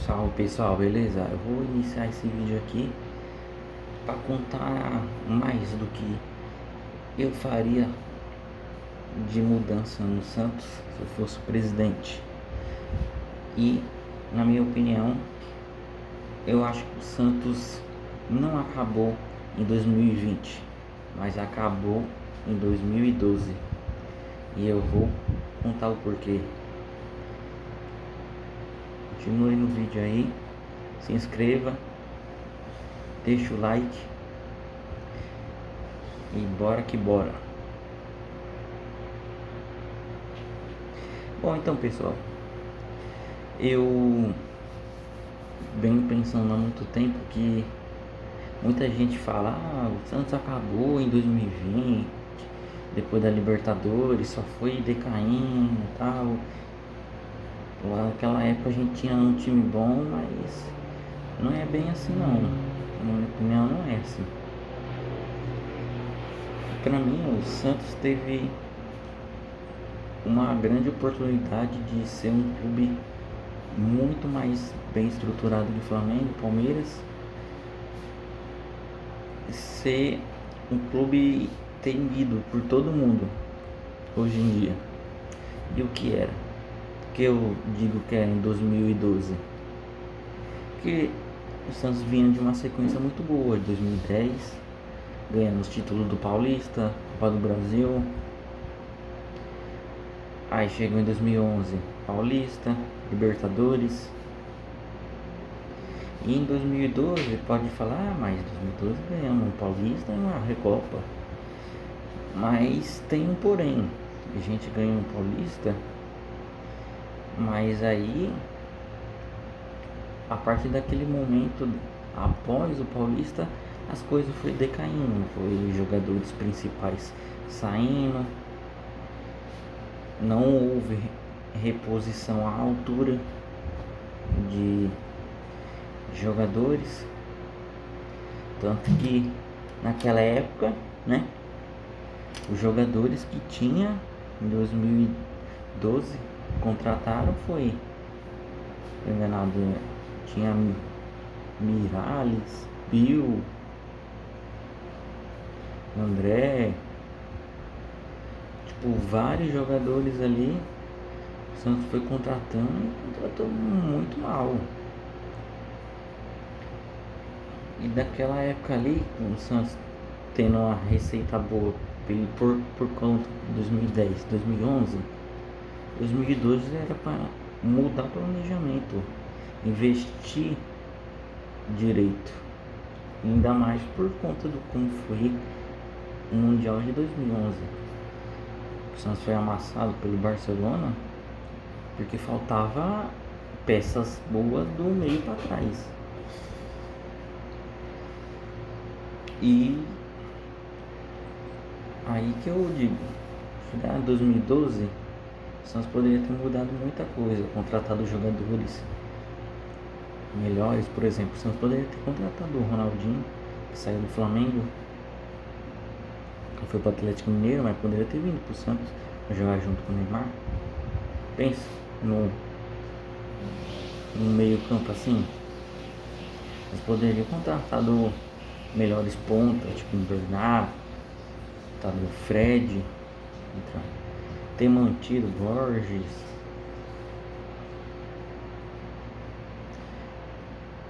Salve pessoal, beleza? Eu vou iniciar esse vídeo aqui para contar mais do que eu faria de mudança no Santos se eu fosse presidente. E, na minha opinião, eu acho que o Santos não acabou em 2020, mas acabou em 2012. E eu vou contar o porquê. Continue no vídeo aí, se inscreva, deixa o like e bora que bora. Bom, então pessoal, eu venho pensando há muito tempo que muita gente fala: o Santos acabou em 2020, depois da Libertadores, só foi decaindo e tal. Lá naquela época a gente tinha um time bom, mas não é bem assim não. Na minha opinião não é assim. Para mim o Santos teve uma grande oportunidade de ser um clube muito mais bem estruturado que o Flamengo, Palmeiras, ser um clube temido por todo mundo hoje em dia. E o que era? Que eu digo que é em 2012? Porque o Santos vinha de uma sequência muito boa, de 2010, ganhando os títulos do Paulista, Copa do Brasil. Aí chegou em 2011, Paulista, Libertadores. E em 2012 pode falar: mas em 2012 ganhamos um Paulista e uma Recopa. Mas tem um porém, a gente ganhou um Paulista, mas aí a partir daquele momento, após o Paulista, as coisas foi decaindo, foi jogadores principais saindo, não houve reposição à altura de jogadores, tanto que naquela época, né, os jogadores que tinha em 2012 contrataram foi enganado, tinha Miralles, Bill, André, tipo, vários jogadores ali. O Santos foi contratando e contratou muito mal. E daquela época ali, o Santos tendo uma receita boa por conta de 2010, 2011, 2012 era para mudar o planejamento, investir direito, ainda mais por conta do como foi o Mundial de 2011. O Santos foi amassado pelo Barcelona porque faltava peças boas do meio para trás. E aí que eu digo, em 2012, o Santos poderia ter mudado muita coisa, contratado jogadores melhores. Por exemplo, o Santos poderia ter contratado o Ronaldinho, que saiu do Flamengo, foi para o Atlético Mineiro, mas poderia ter vindo para o Santos jogar junto com o Neymar. Pensa no meio campo assim. Eles poderiam ter contratado melhores pontas, tipo o Bernardo, tá, o Fred, ter mantido o Borges,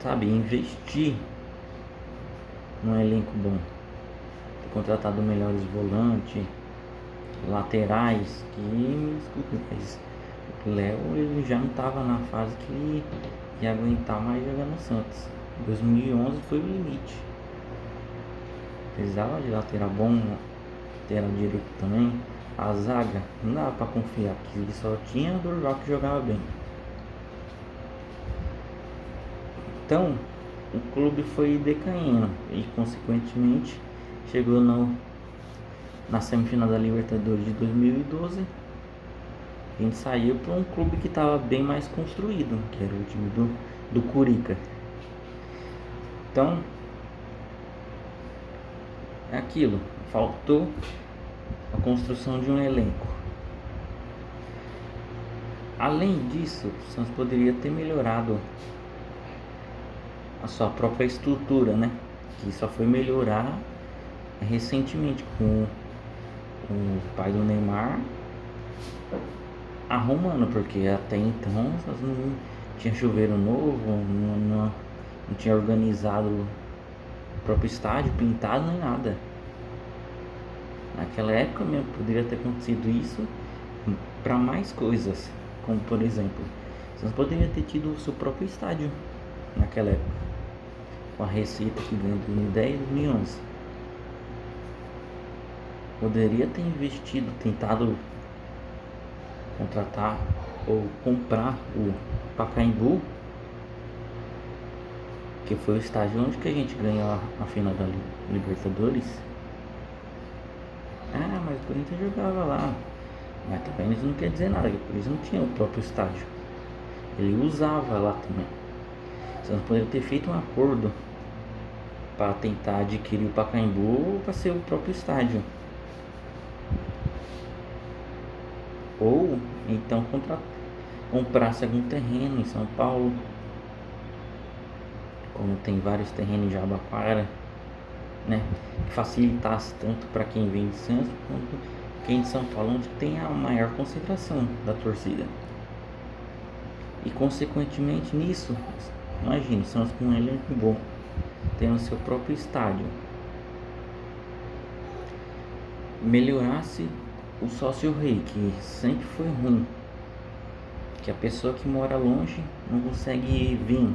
sabe, investir num elenco bom, ter contratado melhores volantes, laterais, que me desculpe, mas o Léo ele já não estava na fase que ele ia aguentar mais jogar no Santos. 2011 foi o limite. Precisava de lateral bom, lateral direito também. A zaga não dava para confiar, que ele só tinha Durval que jogava bem. Então o clube foi decaindo e consequentemente chegou na semifinal da Libertadores de 2012. A gente saiu para um clube que estava bem mais construído, que era o time do Curica. Então é aquilo, faltou a construção de um elenco. Além disso, o Santos poderia ter melhorado a sua própria estrutura, né? Que só foi melhorar recentemente com o pai do Neymar arrumando, porque até então não tinha chuveiro novo, não tinha organizado o próprio estádio, pintado nem nada. Naquela época mesmo poderia ter acontecido isso para mais coisas, como por exemplo, você poderia ter tido o seu próprio estádio naquela época, com a receita que ganhou em 2010 2011. Poderia ter investido, tentado contratar ou comprar o Pacaembu, que foi o estádio onde que a gente ganhou a final da Libertadores. Ah, mas o Corinthians jogava lá. Mas também isso não quer dizer nada, porque eles não tinham o próprio estádio. Ele usava lá também. Você não poderia ter feito um acordo para tentar adquirir o Pacaembu para ser o próprio estádio. Ou então comprasse algum terreno em São Paulo, como tem vários terrenos em Jabaquara, né? Que facilitasse tanto para quem vem de Santos quanto quem de São Paulo, onde tem a maior concentração da torcida. E consequentemente nisso, imagine, Santos com um elenco bom, tendo seu próprio estádio, melhorasse o sócio rei, que sempre foi ruim, que a pessoa que mora longe não consegue vir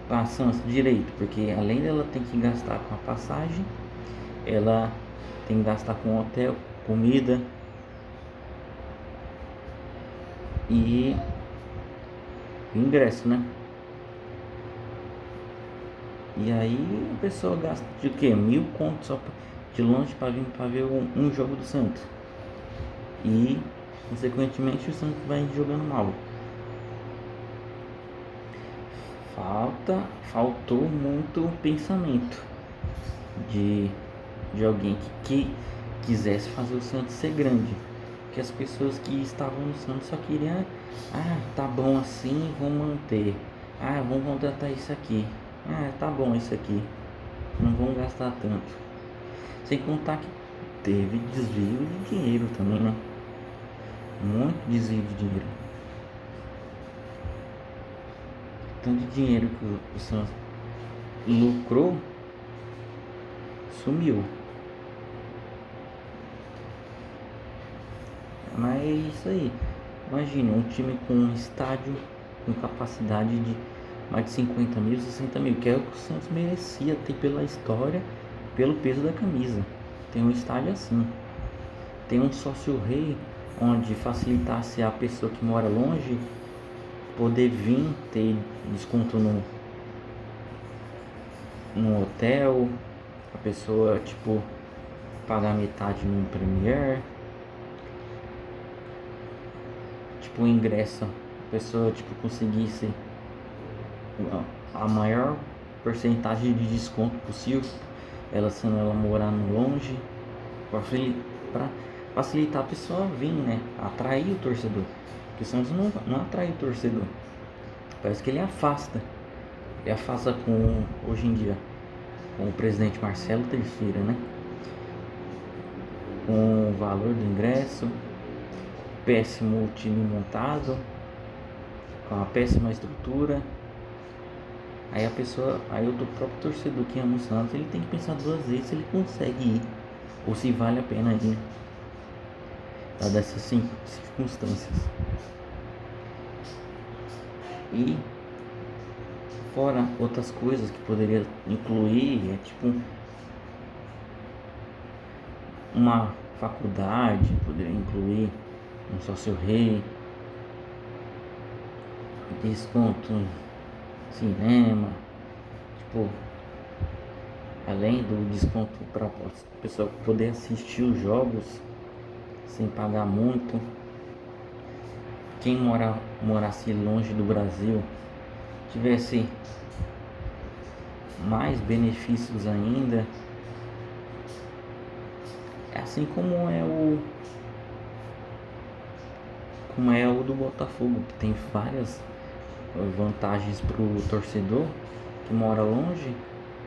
para Santos direito, porque além dela ter que gastar com a passagem, ela tem que gastar com hotel, comida e ingresso, né? E aí a pessoa gasta de quê? 1.000 contos só de longe para vir para ver um jogo do Santos. E consequentemente o Santos vai jogando mal. Faltou muito pensamento de alguém que quisesse fazer o Santos ser grande. Que as pessoas que estavam no Santos só queriam, tá bom assim, vamos manter. Vamos contratar isso aqui. Tá bom isso aqui. Não vamos gastar tanto. Sem contar que teve desvio de dinheiro também, né? Muito desvio de dinheiro. Tanto de dinheiro que o Santos lucrou, sumiu. Mas é isso aí. Imagina um time com um estádio com capacidade de mais de 50 mil, 60 mil, que é o que o Santos merecia ter pela história, pelo peso da camisa. Tem um estádio assim. Tem um sócio rei onde facilitasse a pessoa que mora longe poder vir ter desconto no hotel, a pessoa tipo pagar metade no Premier, tipo o ingresso, a pessoa tipo conseguisse a maior porcentagem de desconto possível, ela sendo ela morar longe, para facilitar a pessoa vir, né? Atrair o torcedor. Porque o Santos não atrai o torcedor. Parece que ele afasta. Ele afasta hoje em dia com o presidente Marcelo Teixeira, né? Com o valor do ingresso, péssimo time montado, com a péssima estrutura. Aí o próprio torcedor que ama o Santos, ele tem que pensar duas vezes se ele consegue ir, ou se vale a pena ir, dadas essas circunstâncias. E fora outras coisas que poderia incluir, tipo uma faculdade, poderia incluir um sócio-rei, desconto em cinema, tipo, além do desconto para a pessoa poder assistir os jogos sem pagar muito. Quem morasse longe do Brasil tivesse mais benefícios ainda, assim como é o do Botafogo, que tem várias vantagens para o torcedor que mora longe,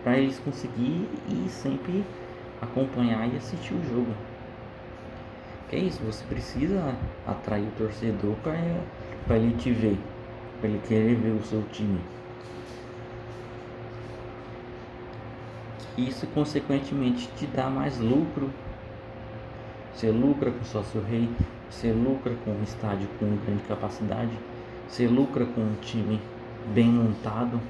para eles conseguirem ir sempre acompanhar e assistir o jogo. Que é isso, você precisa atrair o torcedor para ele te ver, para ele querer ver o seu time. Isso consequentemente te dá mais lucro. Você lucra com sócio rei, você lucra com um estádio com grande capacidade, você lucra com um time bem montado.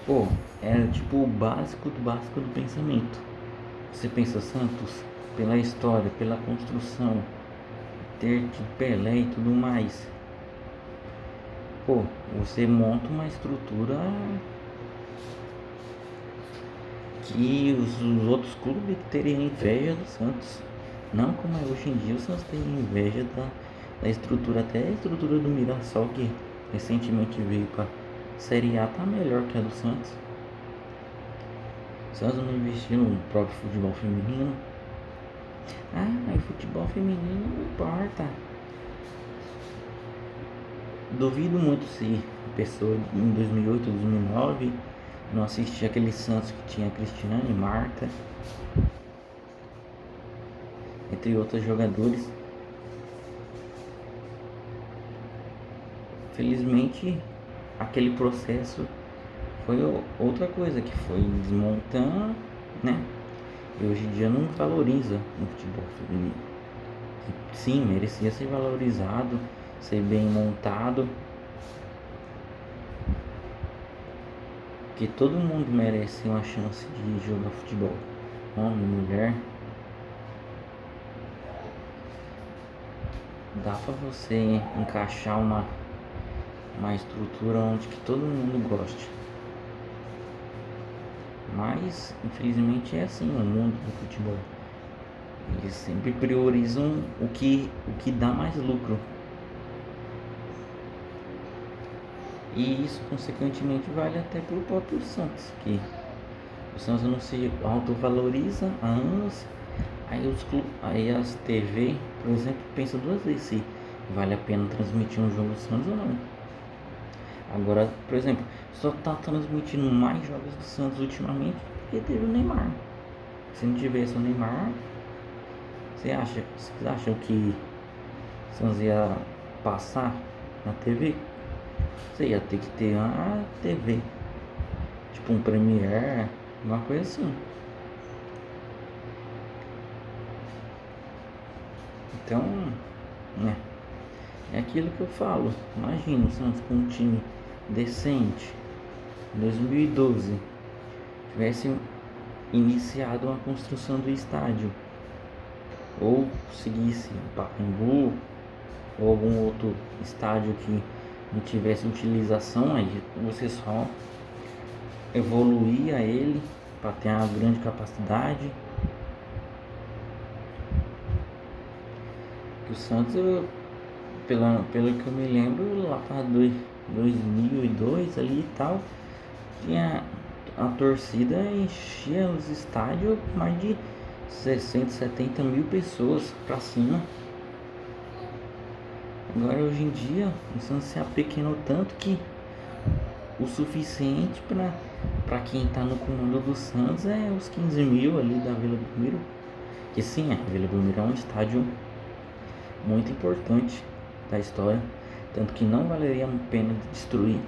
Pô, é tipo o básico do pensamento. Você pensa Santos pela história, pela construção, ter de Pelé e tudo mais. Pô, você monta uma estrutura que os outros clubes teriam inveja do Santos. Não como é hoje em dia, o Santos tem inveja da estrutura, até a estrutura do Mirassol, que recentemente veio para Série A, tá melhor que a do Santos. O Santos não investiu no próprio futebol feminino. Ah, mas futebol feminino não importa. Duvido muito se a pessoa em 2008, 2009 não assistia aquele Santos que tinha Cristiane, Marta, entre outros jogadores. Felizmente, aquele processo foi outra coisa que foi desmontando, né? E hoje em dia não valoriza o futebol feminino. Sim, merecia ser valorizado, ser bem montado. Porque todo mundo merece uma chance de jogar futebol. Homem, mulher. Dá pra você encaixar uma estrutura onde que todo mundo goste. Mas infelizmente é assim o mundo do futebol. Eles sempre priorizam o que dá mais lucro. E isso consequentemente vale até para o próprio Santos, que o Santos não se autovaloriza há anos. Aí as TV, por exemplo, pensa duas vezes se vale a pena transmitir um jogo do Santos ou não. Agora, por exemplo, só está transmitindo mais jogos do Santos ultimamente porque teve o Neymar. Se não tivesse o Neymar, vocês acham que o Santos ia passar na TV? Você ia ter que ter uma TV, tipo um Premiere, uma coisa assim. Então, né, é aquilo que eu falo. Imagina o Santos com um time decente, em 2012, tivesse iniciado uma construção do estádio, ou seguisse o Pacaembu, ou algum outro estádio que não tivesse utilização, aí você só evoluía ele para ter uma grande capacidade. Que o Santos, pelo que eu me lembro, lá para 2002 ali e tal, tinha a torcida enchia os estádios mais de 60, 70 mil pessoas para cima. Agora hoje em dia o Santos se apequenou tanto que o suficiente para quem está no comando do Santos é os 15 mil ali da Vila Belmiro. Que sim, a Vila Belmiro é um estádio muito importante da história, tanto que não valeria a pena destruir.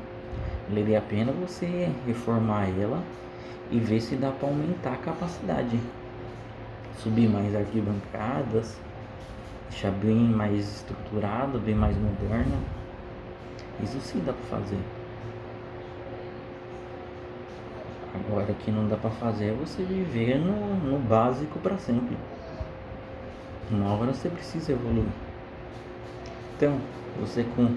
Valeria a pena você reformar ela e ver se dá para aumentar a capacidade, subir mais arquibancadas, deixar bem mais estruturado, bem mais moderna. Isso sim dá para fazer. Agora o que não dá para fazer é você viver no básico para sempre. Uma hora você precisa evoluir. Então, você com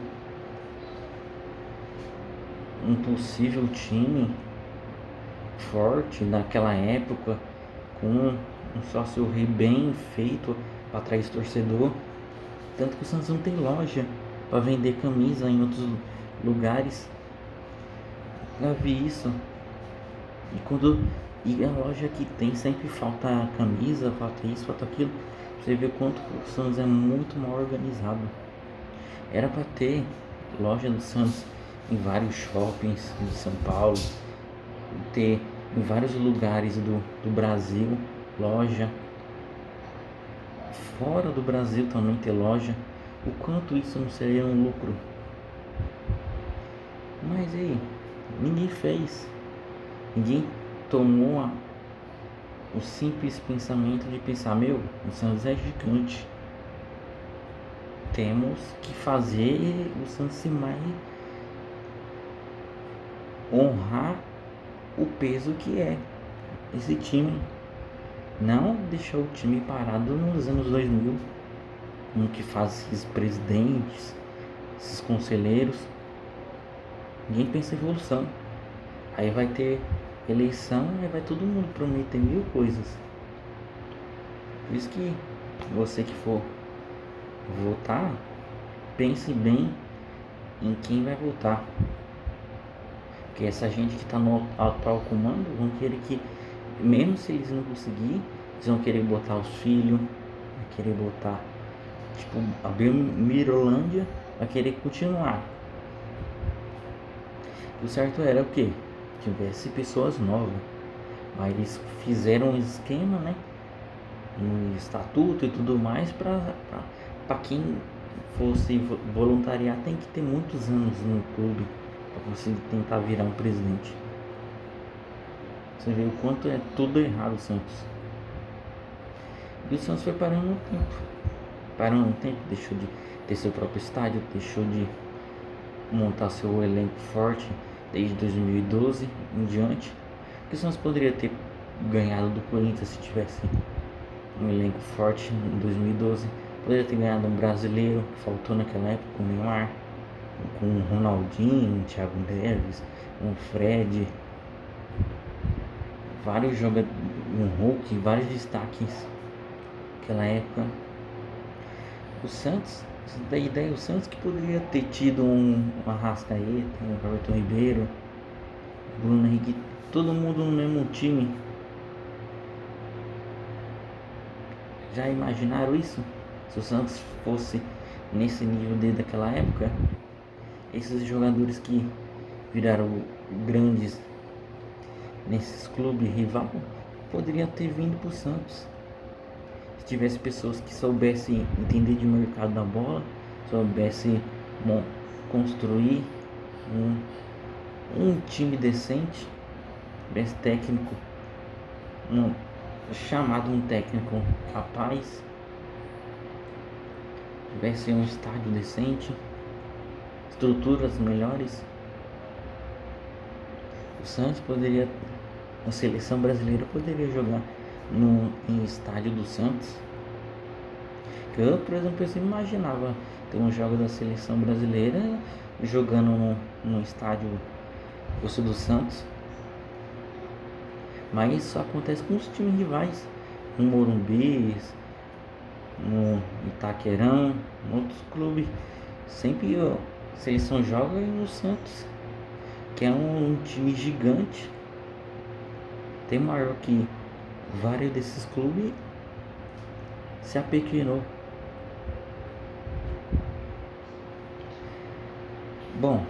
um possível time forte naquela época, com um sócio rei bem feito para atrair torcedor, tanto que o Santos não tem loja para vender camisa em outros lugares. Já vi isso. E a loja que tem sempre falta camisa, falta isso, falta aquilo. Você vê quanto o Santos é muito mal organizado. Era para ter loja do Santos em vários shoppings de São Paulo, ter em vários lugares do Brasil loja, fora do Brasil também ter loja, o quanto isso não seria um lucro? Mas aí, ninguém fez, ninguém tomou o simples pensamento de pensar, meu, o Santos é gigante, temos que fazer o Santos mais honrar o peso que é esse time, não deixar o time parado nos anos 2000, no que faz esses presidentes, esses conselheiros. Ninguém pensa em evolução. Aí vai ter eleição e vai todo mundo prometer mil coisas. Por isso que você que for votar, pense bem em quem vai votar. Porque essa gente que está no atual comando vão querer que, mesmo se eles não conseguir, eles vão querer botar os filhos, vai querer botar, tipo, a Mirolândia vai querer continuar. O certo era o quê? Tivesse pessoas novas. Mas eles fizeram um esquema, né? No estatuto e tudo mais para quem fosse voluntariar tem que ter muitos anos no clube para você tentar virar um presidente. Você vê o quanto é tudo errado o Santos. E o Santos foi parando no tempo. Deixou de ter seu próprio estádio, deixou de montar seu elenco forte desde 2012 em diante. Que o Santos poderia ter ganhado do Corinthians se tivesse um elenco forte em 2012. Poderia ter ganhado um brasileiro que faltou naquela época, com o Neymar, com o Ronaldinho, o Thiago Neves, um Fred, vários jogadores, um Hulk, vários destaques naquela época. O Santos, da ideia, o Santos que poderia ter tido um Arrascaeta, um Everton Ribeiro, Bruno Henrique, todo mundo no mesmo time. Já imaginaram isso? Se o Santos fosse nesse nível desde aquela época, esses jogadores que viraram grandes nesses clubes rival poderiam ter vindo para o Santos. Se tivesse pessoas que soubessem entender de mercado da bola, soubessem construir um time decente, tivesse técnico, chamado um técnico capaz, tivesse um estádio decente, estruturas melhores, o Santos poderia, a seleção brasileira poderia jogar em estádio do Santos. Eu, por exemplo, eu sempre imaginava ter um jogo da seleção brasileira jogando no estádio fosse do Santos. Mas isso acontece com os times rivais, no Morumbi, no Itaquerão, em outros clubes. Sempre a seleção joga no Santos, que é um time gigante, tem maior que vários desses clubes, se apequenou. Bom,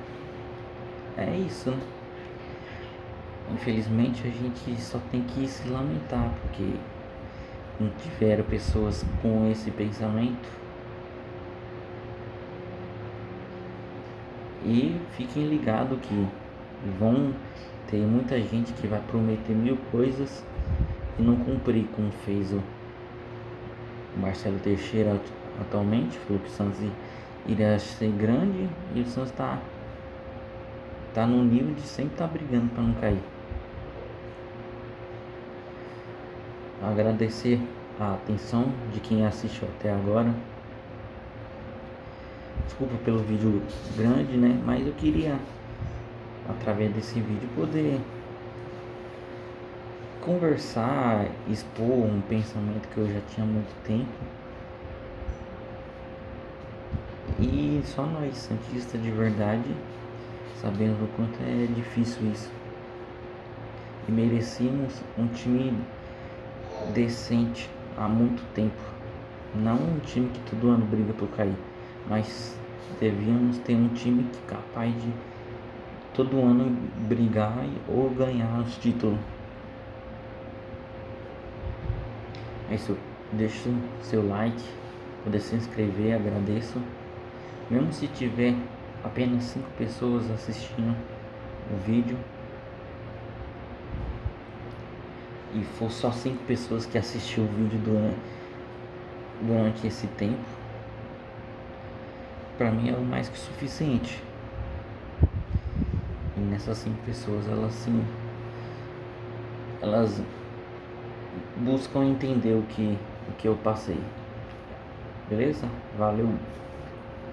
é isso, né? Infelizmente a gente só tem que se lamentar porque não tiveram pessoas com esse pensamento. E fiquem ligados que vão ter muita gente que vai prometer mil coisas e não cumprir, como fez o Marcelo Teixeira atualmente. Falou que o Santos iria ser grande e o Santos tá no nível de sempre estar brigando para não cair. Agradecer a atenção de quem assistiu até agora. Desculpa pelo vídeo grande, né? Mas eu queria, através desse vídeo, poder conversar, expor um pensamento que eu já tinha há muito tempo. E só nós, santistas de verdade, sabemos o quanto é difícil isso. E merecíamos um time decente há muito tempo. Não um time que todo ano briga por cair, mas devíamos ter um time capaz de todo ano brigar ou ganhar os títulos. É isso, deixa seu like, poder se inscrever, agradeço. Mesmo se tiver apenas 5 pessoas assistindo o vídeo e for só 5 pessoas que assistiu o vídeo durante esse tempo, para mim é o mais que suficiente. E nessas 5 pessoas elas buscam entender o que eu passei. Beleza? Valeu!